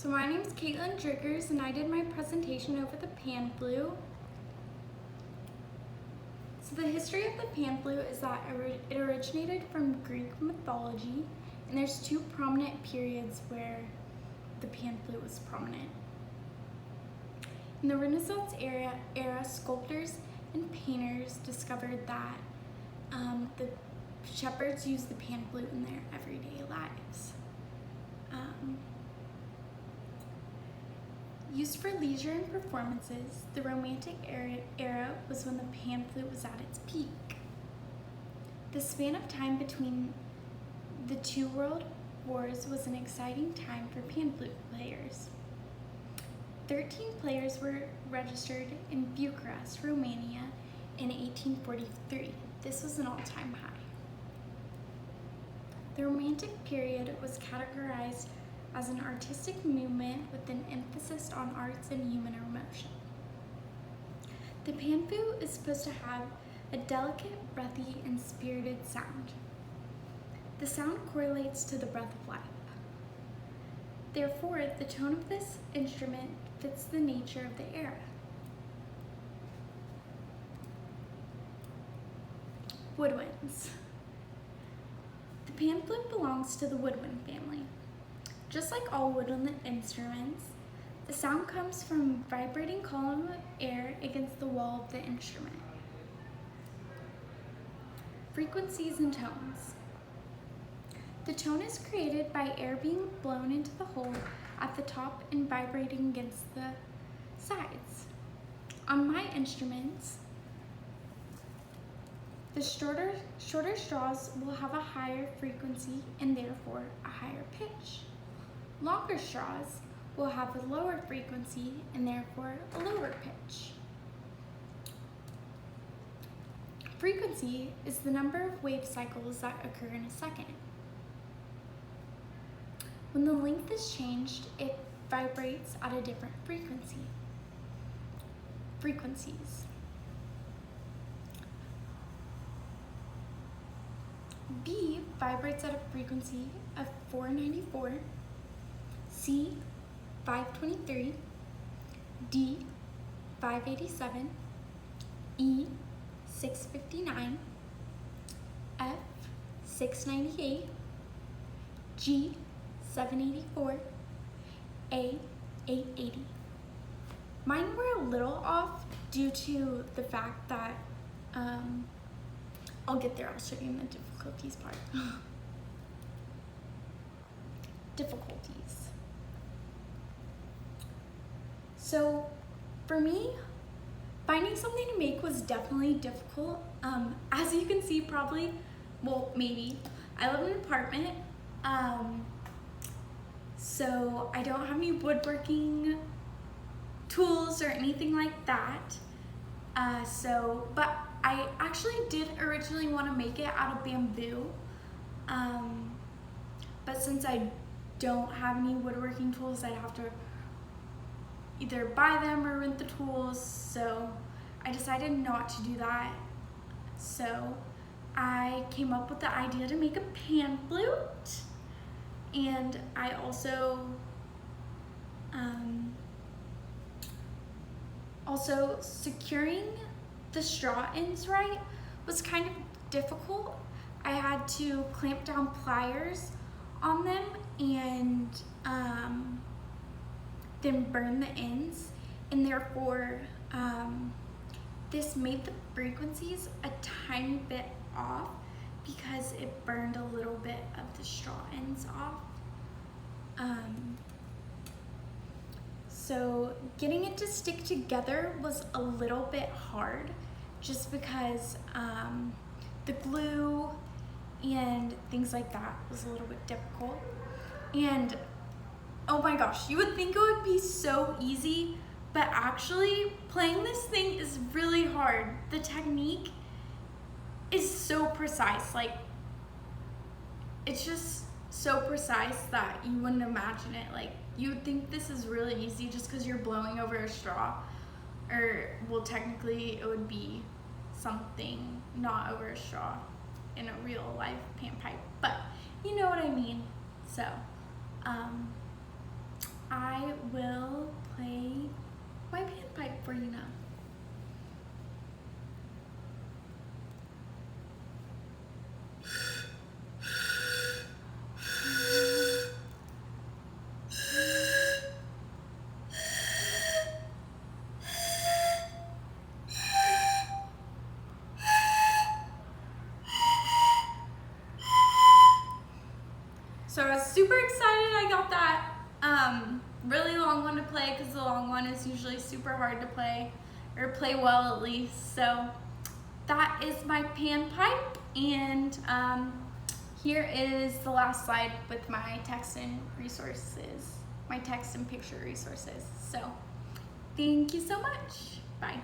So my name is Caitlin Driggers, and I did my presentation over the pan flute. So the history of the pan flute is that it originated from Greek mythology, and there's two prominent periods where the pan flute was prominent. In the Renaissance era, sculptors and painters discovered that the shepherds used the pan flute in their everyday lives. Used for leisure and performances, the Romantic era was when the pan flute was at its peak. The span of time between the two world wars was an exciting time for pan flute players. 13 players were registered in Bucharest, Romania in 1843. This was an all-time high. The Romantic period was categorized as an artistic movement with an emphasis on arts and human emotion. The pan flute is supposed to have a delicate, breathy, and spirited sound. The sound correlates to the breath of life. Therefore, the tone of this instrument fits the nature of the era. Woodwinds. The pan flute belongs to the woodwind family. Just like all woodwind instruments, the sound comes from a vibrating column of air against the wall of the instrument. Frequencies and tones. The tone is created by air being blown into the hole at the top and vibrating against the sides. On my instruments, the shorter straws will have a higher frequency and therefore a higher pitch. Longer straws will have a lower frequency and therefore a lower pitch. Frequency is the number of wave cycles that occur in a second. When the length is changed, it vibrates at a different frequency. Frequencies. B vibrates at a frequency of 494, C 523, D 587, E 659, F 698, G 784, A 880. Mine were a little off due to the fact that I'll get there, I'll show you in the difficulties part. Difficulties. So for me, finding something to make was definitely difficult. As you can see, probably, well, maybe, I live in an apartment, so I don't have any woodworking tools or anything like that. But I actually did originally want to make it out of bamboo, but since I don't have any woodworking tools, I'd have to either buy them or rent the tools, so I decided not to do that. So I came up with the idea to make a pan flute, and I also securing the straw ends right was kind of difficult. I had to clamp down pliers on them and then burn the ends, and therefore this made the frequencies a tiny bit off because it burned a little bit of the straw ends off. So getting it to stick together was a little bit hard just because the glue and things like that was a little bit difficult. And oh my gosh, you would think it would be so easy, but actually playing this thing is really hard. The technique is so precise, like it's just so precise that you wouldn't imagine it. Like you would think this is really easy just because you're blowing over a straw, or well, technically it would be something not over a straw in a real life pan pipe, but you know what I mean. So I I will play my panpipe for you now. So I was super excited I got that really long one to play, because the long one is usually super hard to play, or play well at least. So that is my panpipe, and here is the last slide with my text and resources, my text and picture resources. So thank you so much. Bye.